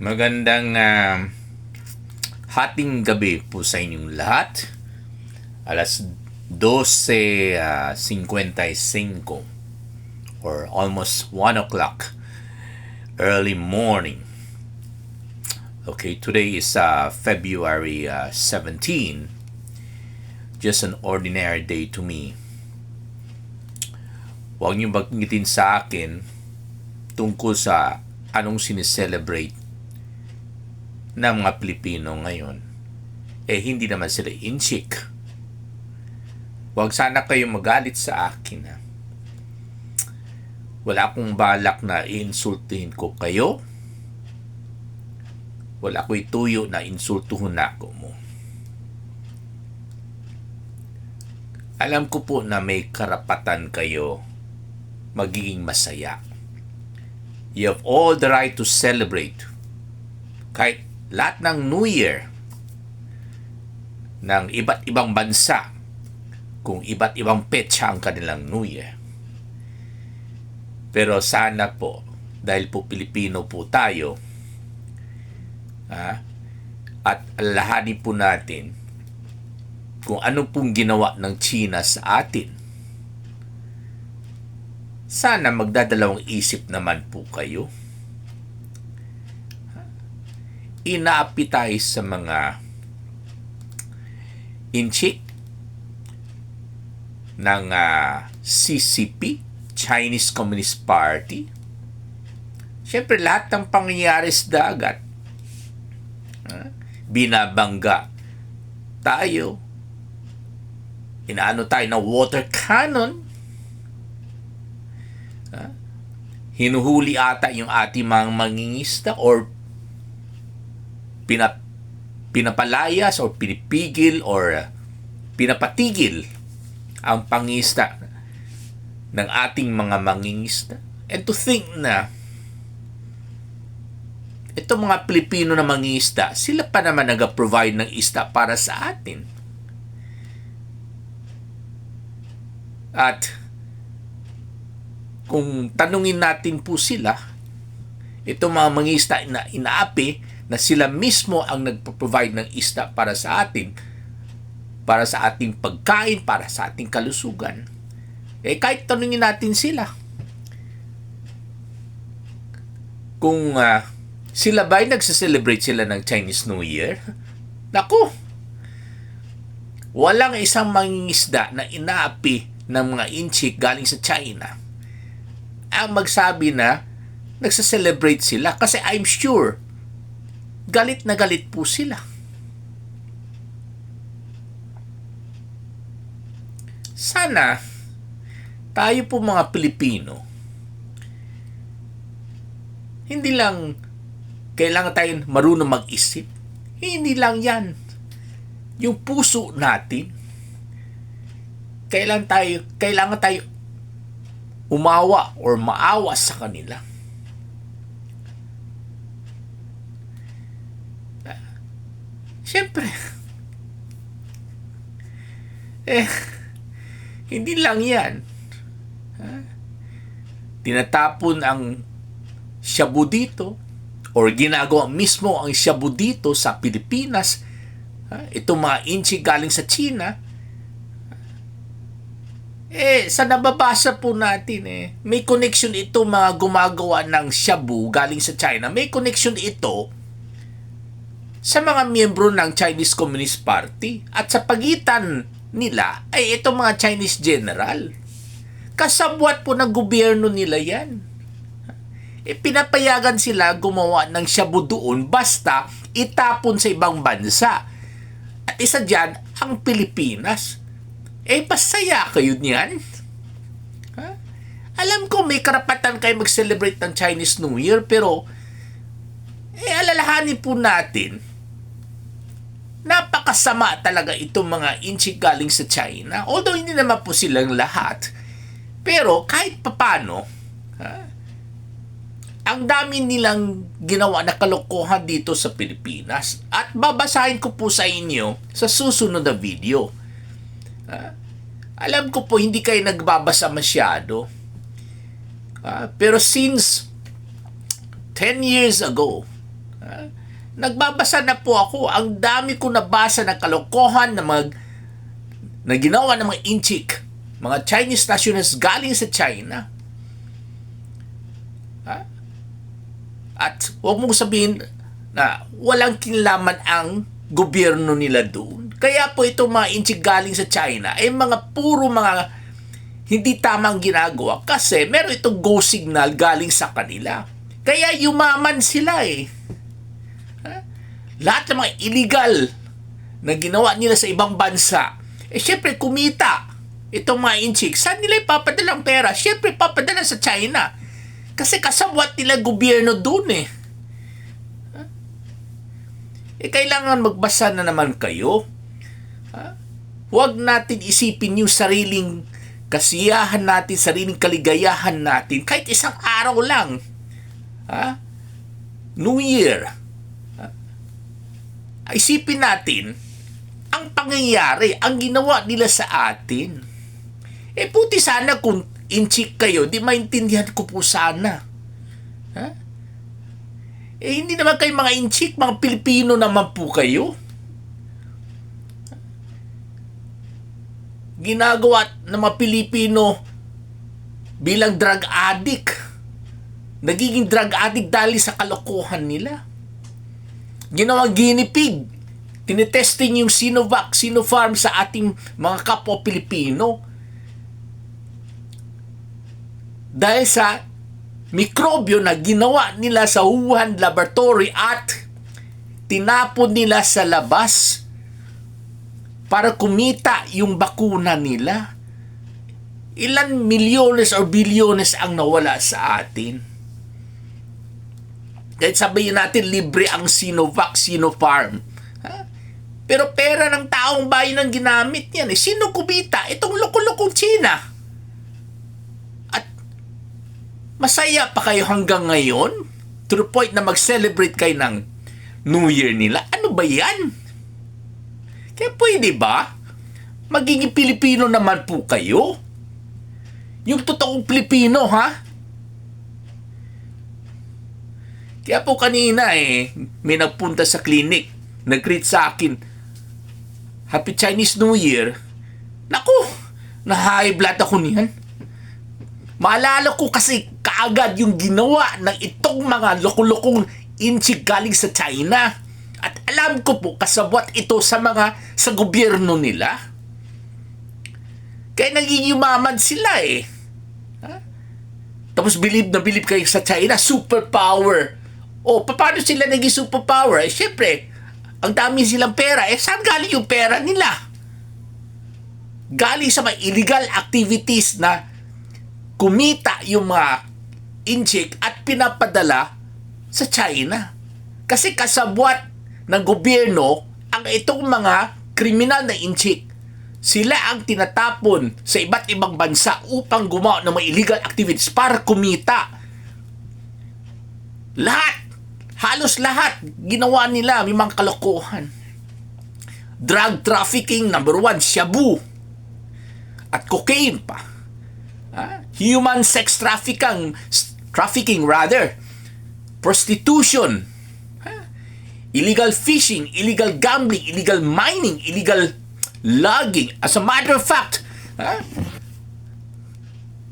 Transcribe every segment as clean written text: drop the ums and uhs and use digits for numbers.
Magandang hating gabi po sa inyong lahat. Alas 12:55 or almost 1 o'clock early morning. Okay, today is February 17. Just an ordinary day to me. Huwag niyo banggitin sa akin tungkol sa anong sineselebrate ng mga Pilipino ngayon. Hindi naman sila inchik. Huwag sana kayong magalit sa akin. Wala akong balak na insultuhin ko kayo. Wala ko ituyo na insultuhin ako mo. Alam ko po na may karapatan kayo magiging masaya. You have all the right to celebrate. Kahit lahat ng New Year ng iba't ibang bansa, kung iba't ibang petsa ang kanilang New Year. Pero sana po, dahil po Pilipino po tayo, at alalahanin po natin kung ano pong ginawa ng China sa atin. Sana magdadalawang isip naman po kayo. Inaapi tayo sa mga inchik ng CCP, Chinese Communist Party. Siyempre, lahat ng pangyayari sa dagat, binabangga tayo. Inaano tayo ng water cannon. Hinuhuli ata yung ating mga mangingisda or pinapalayas or pinipigil or pinapatigil ang pangisda ng ating mga mangingisda. And to think na itong mga Pilipino na mangingisda, sila pa naman nag-provide ng isda para sa atin. At kung tanungin natin po sila, itong mga mangingisda na inaapi na sila mismo ang nagpo-provide ng isda para sa atin, para sa ating pagkain, para sa ating kalusugan. Kahit tanungin natin sila, kung sila ba'y nagse-celebrate sila ng Chinese New Year? Naku! Walang isang mangingisda na inaapi ng mga inchik galing sa China ang magsabi na nagse-celebrate sila, kasi I'm sure galit na galit po sila. Sana tayo po mga Pilipino, hindi lang kailangan tayo marunong mag-isip. Hindi lang yan. Yung puso natin, kailangan tayo umawa or maawa sa kanila. Siyempre, hindi lang yan. Tinatapon ang shabu dito or ginagawa mismo ang shabu dito sa Pilipinas. Itong mga inchi galing sa China. Sa nababasa po natin, may connection ito mga gumagawa ng shabu galing sa China. May connection ito sa mga miyembro ng Chinese Communist Party at sa pagitan nila ay itong mga Chinese general. Kasabwat po ng gobyerno nila yan. Pinapayagan sila gumawa ng shabu doon basta itapon sa ibang bansa. At isa dyan, ang Pilipinas. Pasaya kayo niyan. Alam ko may karapatan kayo mag-celebrate ng Chinese New Year, pero alalahanin po natin, napakasama talaga itong mga inchik galing sa China. Although hindi naman po silang lahat. Pero kahit papano, ang dami nilang ginawa na kalokohan dito sa Pilipinas. At babasahin ko po sa inyo sa susunod na video. Alam ko po hindi kayo nagbabasa masyado. Pero since 10 years ago, Nagbabasa na po ako. Ang dami ko nabasa ng kalokohan na ginawa ng mga inchik, mga Chinese nationals galing sa China. At huwag mong sabihin na walang kinalaman ang gobyerno nila doon. Kaya po itong mga inchik galing sa China ay puro mga hindi tamang ginagawa kasi meron itong go signal galing sa kanila. Kaya yumaman sila eh. Lahat ng mga illegal na ginawa nila sa ibang bansa, syempre kumita. Itong mga inchik, saan nila ipapadala ang pera? Syempre papadala sa China. Kasi kasabwat nila gobyerno doon eh. Kailangan magbasa na naman kayo. Huwag natin isipin yung sariling kasiyahan natin, sariling kaligayahan natin. Kahit isang araw lang. New Year. Isipin natin ang pangyayari, ang ginawa nila sa atin. Puti sana kung inchik kayo, di maintindihan ko po sana. Hindi naman kayo mga inchik, mga Pilipino naman po kayo. Ginagawa ng mga Pilipino bilang drug addict. Nagiging drug addict dahil sa kalokohan nila. Ginawang guinea pig. Tinetesting yung Sinovac, Sinopharm sa ating mga kapwa Pilipino. Dahil sa mikrobyo na ginawa nila sa Wuhan Laboratory at tinapon nila sa labas para kumita yung bakuna nila. Ilan milyones o bilyones ang nawala sa atin. Kahit sabihin natin libre ang Sinovac, Sinopharm. Pero pera ng taong bayan ang ginamit yan. Sino kumita? Itong loko-lokong China. At masaya pa kayo hanggang ngayon? To the point na mag-celebrate kayo ng New Year nila? Ano ba yan? Kaya pwede ba? Magiging Pilipino naman po kayo? Yung totoong Pilipino, ha? Kaya po kanina may nagpunta sa clinic. Nag-greet sa akin, Happy Chinese New Year. Naku, na-high blood ako niyan. Maalala ko kasi kaagad yung ginawa ng itong mga loko-lokong inchik galing sa China. At alam ko po kasabwat ito sa gobyerno nila. Kaya naging yumaman sila eh. Tapos bilib kayo sa China, superpower. Paano sila naging superpower? Siyempre, ang dami silang pera. Saan galing yung pera nila? Galing sa mga illegal activities na kumita yung mga inchik at pinapadala sa China. Kasi kasabwat ng gobyerno ang itong mga kriminal na inchik. Sila ang tinatapon sa iba't ibang bansa upang gumawa ng mga illegal activities para kumita. Halos lahat ginawa nila, may mga kalokohan. Drug trafficking, number 1, shabu. At cocaine pa. Human sex trafficking, prostitution, illegal fishing, illegal gambling, illegal mining, illegal logging. As a matter of fact,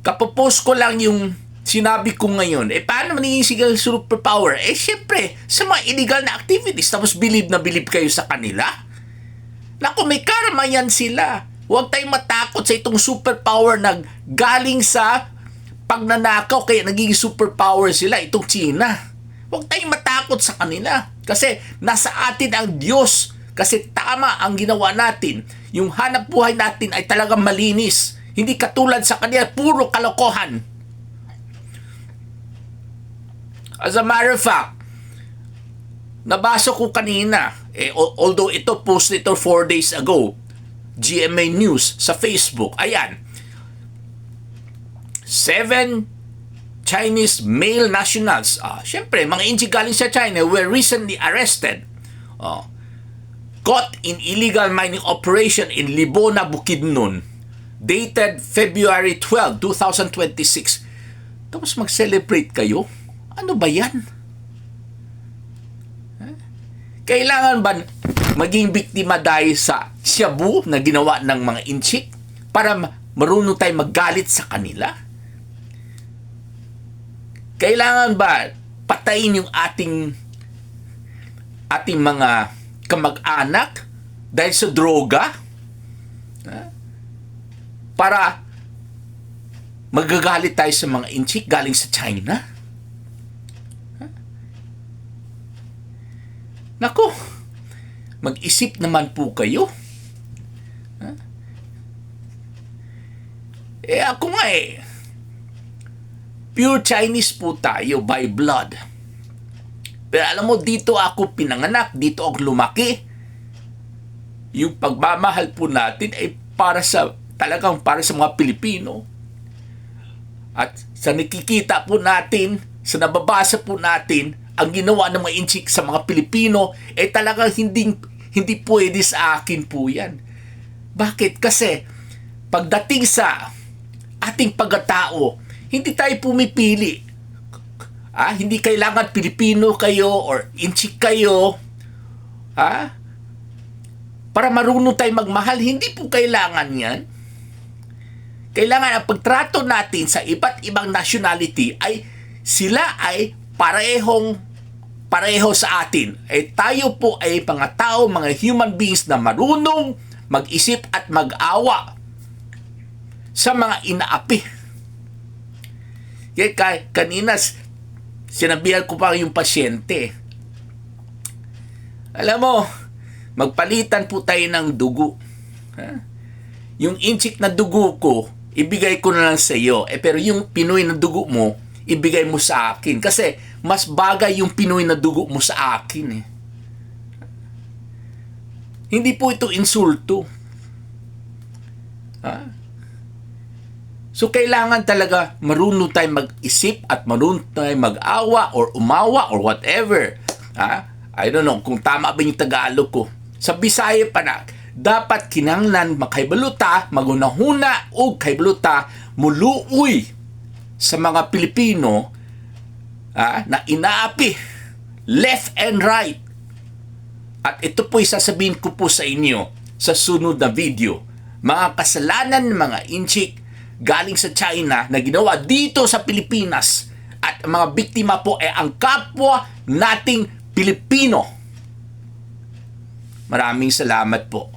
kapopost ko lang yung sinabi ko ngayon, paano maniging sigal superpower? Siyempre, sa mga illegal na activities, tapos bilib na bilib kayo sa kanila. Naku, may karma yan sila. Huwag tayong matakot sa itong superpower na galing sa pagnanakaw, kaya nagiging superpower sila, itong China. Huwag tayong matakot sa kanila. Kasi nasa atin ang Diyos. Kasi tama ang ginawa natin. Yung hanap buhay natin ay talagang malinis. Hindi katulad sa kanila, puro kalokohan. As a matter of fact, nabasa ko kanina, although ito post nito 4 days ago, GMA News sa Facebook, ayan, 7 Chinese male nationals, syempre, mga inchik galing sa China, were recently arrested, caught in illegal mining operation in Libona, Bukidnon, dated February 12, 2026. Tapos mag-celebrate kayo? Ano ba yan? Kailangan ba maging biktima dahil sa shabu na ginawa ng mga inchik para marunong tayo maggalit sa kanila? Kailangan ba patayin yung ating mga kamag-anak dahil sa droga? Para magagalit tayo sa mga inchik galing sa China? Nako, mag-isip naman po kayo. Ako nga pure Chinese po tayo by blood. Pero alam mo, dito ako pinanganak, dito ako lumaki. Yung pagmamahal po natin ay talagang para sa mga Pilipino. At sa nakikita po natin, sa nababasa po natin, ang ginawa ng mga inchik sa mga Pilipino, talagang hindi pwede sa akin po yan. Bakit? Kasi pagdating sa ating pagkatao, hindi tayo pumipili. Hindi kailangan Pilipino kayo or inchik kayo. Para marunong tayo magmahal, hindi po kailangan yan. Kailangan ang pagtrato natin sa iba't ibang nationality ay sila ay pareho sa atin. Tayo po ay mga tao, mga human beings na marunong mag-isip at mag-awa sa mga inaapi. Kaya kanina sinabihan ko pa yung pasyente. Alam mo, magpalitan po tayo ng dugo. Yung inchik na dugo ko, ibigay ko na lang sa iyo. Pero yung Pinoy na dugo mo, ibigay mo sa akin. Kasi mas bagay yung Pinoy na dugo mo sa akin. Hindi po ito insulto. So, kailangan talaga marunong tayo mag-isip at marunong tayo mag-awa or umawa or whatever. I don't know kung tama ba yung Tagalog ko. Sa Bisaya pa na, dapat kinanglan makaibaluta, magunahuna o kaibaluta muluoy sa mga Pilipino na inaapi left and right. At ito po sasabihin ko po sa inyo sa sunod na video. Mga kasalanan ng mga inchik galing sa China na ginawa dito sa Pilipinas at ang mga biktima po ay ang kapwa nating Pilipino. Maraming salamat po.